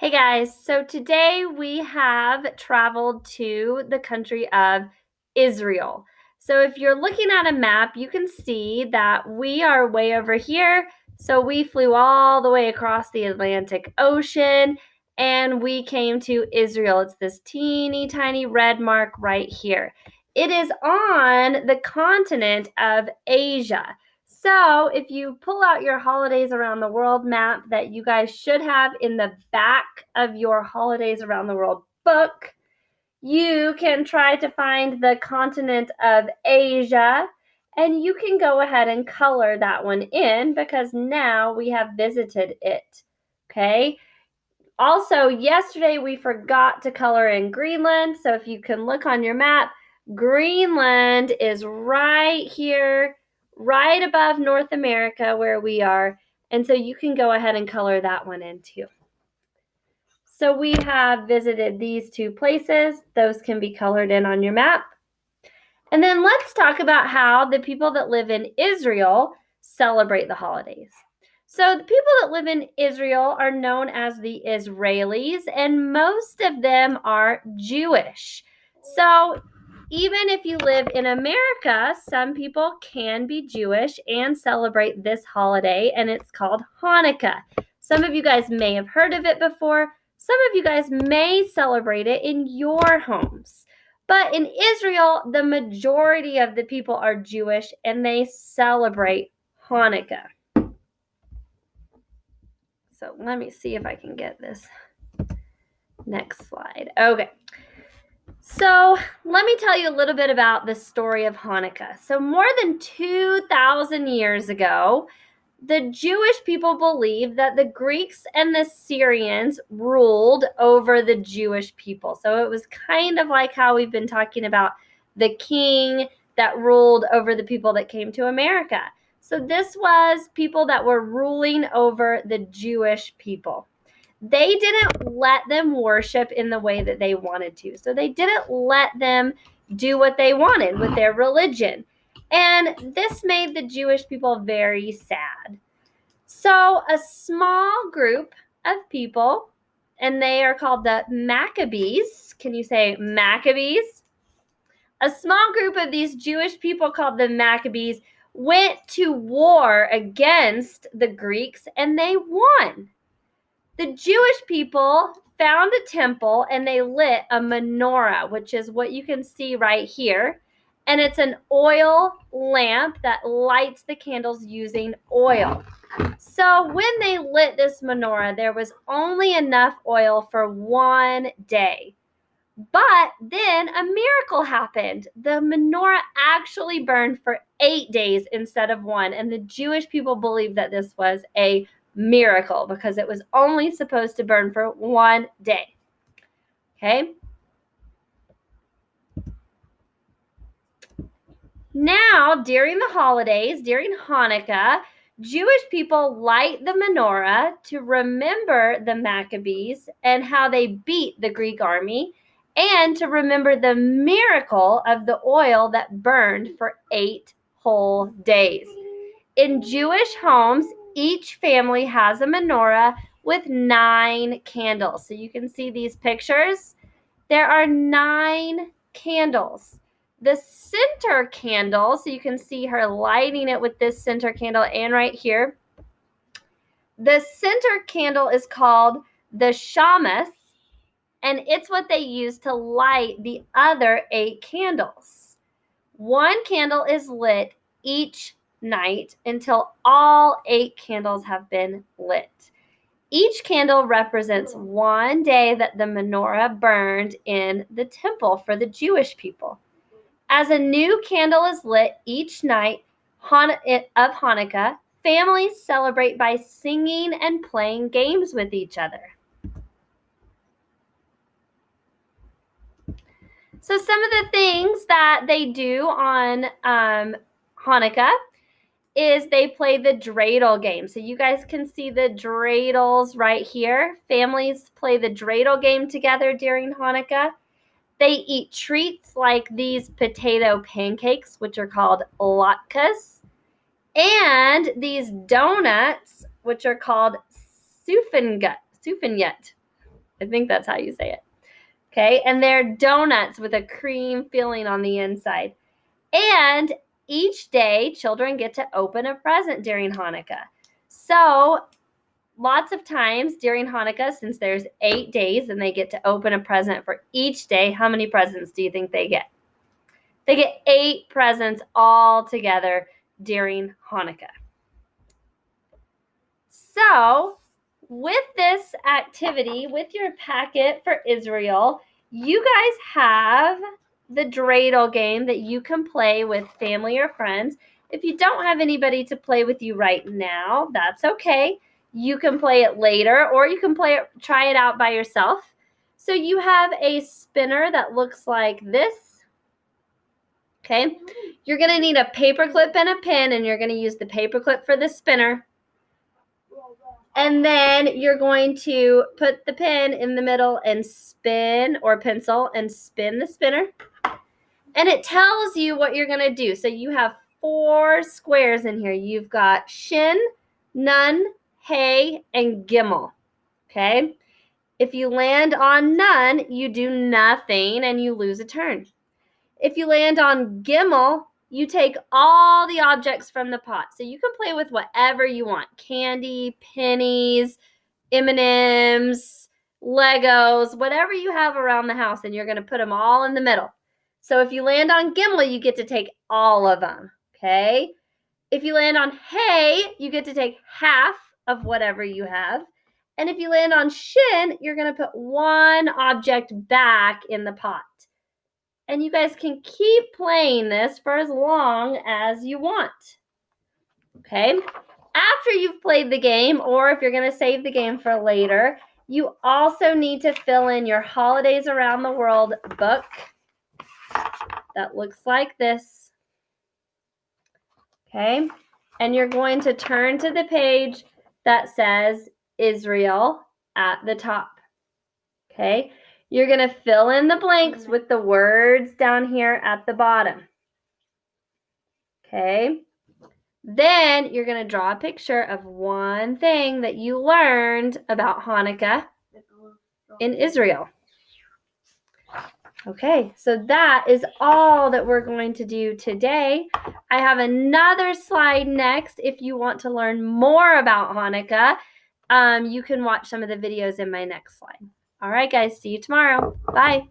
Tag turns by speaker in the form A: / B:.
A: Hey guys, so today we have traveled to the country of Israel. So if you're looking at a map, you can see that we are way over here. So we flew all the way across the Atlantic Ocean and we came to Israel. It's this teeny tiny red mark right here. It is on the continent of Asia. So if you pull out your holidays around the world map that you guys should have in the back of your holidays around the world book, you can try to find the continent of Asia and you can go ahead and color that one in because now we have visited it. Okay. Also, yesterday we forgot to color in Greenland. So if you can look on your map, Greenland is right here, right above North America where we are. And so you can go ahead and color that one in too. So we have visited these two places. Those can be colored in on your map. And then let's talk about how the people that live in Israel celebrate the holidays. So the people that live in Israel are known as the Israelis, and most of them are Jewish. So even if you live in America, some people can be Jewish and celebrate this holiday, and it's called Hanukkah. Some of you guys may have heard of it before. Some of you guys may celebrate it in your homes. But in Israel, the majority of the people are Jewish and they celebrate Hanukkah. So let me see if I can get this next slide. Okay. So let me tell you a little bit about the story of Hanukkah. So more than 2,000 years ago, the Jewish people believed that the Greeks and the Syrians ruled over the Jewish people. So it was kind of like how we've been talking about the king that ruled over the people that came to America. So this was people that were ruling over the Jewish people. They didn't let them worship in the way that they wanted to. So they didn't let them do what they wanted with their religion. And this made the Jewish people very sad. So a small group of people, and they are called the Maccabees. Can you say Maccabees? A small group of these Jewish people called the Maccabees went to war against the Greeks and they won. The Jewish people found a temple and they lit a menorah, which is what you can see right here. And it's an oil lamp that lights the candles using oil. So when they lit this menorah, there was only enough oil for one day. But then a miracle happened. The menorah actually burned for 8 days instead of one. And the Jewish people believed that this was a miracle because it was only supposed to burn for one day. Okay. Now, during the holidays, during Hanukkah, Jewish people light the menorah to remember the Maccabees and how they beat the Greek army, and to remember the miracle of the oil that burned for 8 whole days. In Jewish homes, each family has a menorah with 9 candles. So you can see these pictures. There are 9 candles. The center candle, so you can see her lighting it with this center candle and right here. The center candle is called the shamas, and it's what they use to light the other 8 candles. One candle is lit each night until all 8 candles have been lit. Each candle represents one day that the menorah burned in the temple for the Jewish people. As a new candle is lit each night of Hanukkah, families celebrate by singing and playing games with each other. So some of the things that they do on Hanukkah is they play the dreidel game. So you guys can see the dreidels right here. Families play the dreidel game together during Hanukkah. They eat treats like these potato pancakes, which are called latkes, and these donuts, which are called sufeniyut. I think that's how you say it. Okay, and they're donuts with a cream filling on the inside. And each day, children get to open a present during Hanukkah. So lots of times during Hanukkah, since there's 8 days and they get to open a present for each day, how many presents do you think they get? They get 8 presents all together during Hanukkah. So, with this activity, with your packet for Israel, you guys have the dreidel game that you can play with family or friends. If you don't have anybody to play with you right now, that's okay. You can play it later, or you can try it out by yourself. So you have a spinner that looks like this. Okay. You're going to need a paper clip and a pin, and you're going to use the paper clip for the spinner. And then you're going to put the pin in the middle and spin, or pencil, and spin the spinner. And it tells you what you're going to do. So you have 4 squares in here. You've got Shin, Nun, Hey, and Gimel. Okay? If you land on Nun, you do nothing and you lose a turn. If you land on Gimel, you take all the objects from the pot. So you can play with whatever you want. Candy, pennies, M&Ms, Legos, whatever you have around the house, and you're going to put them all in the middle. So if you land on Gimel, you get to take all of them, okay? If you land on Hey, you get to take half of whatever you have. And if you land on Shin, you're going to put one object back in the pot. And you guys can keep playing this for as long as you want. Okay? After you've played the game, or if you're going to save the game for later, you also need to fill in your Holidays Around the World book. That looks like this. Okay? And you're going to turn to the page that says Israel at the top. Okay? You're going to fill in the blanks with the words down here at the bottom. Okay? Then you're going to draw a picture of one thing that you learned about Hanukkah in Israel. Okay, so that is all that we're going to do today. I have another slide next. If you want to learn more about Hanukkah, you can watch some of the videos in my next slide. All right, guys, see you tomorrow. Bye.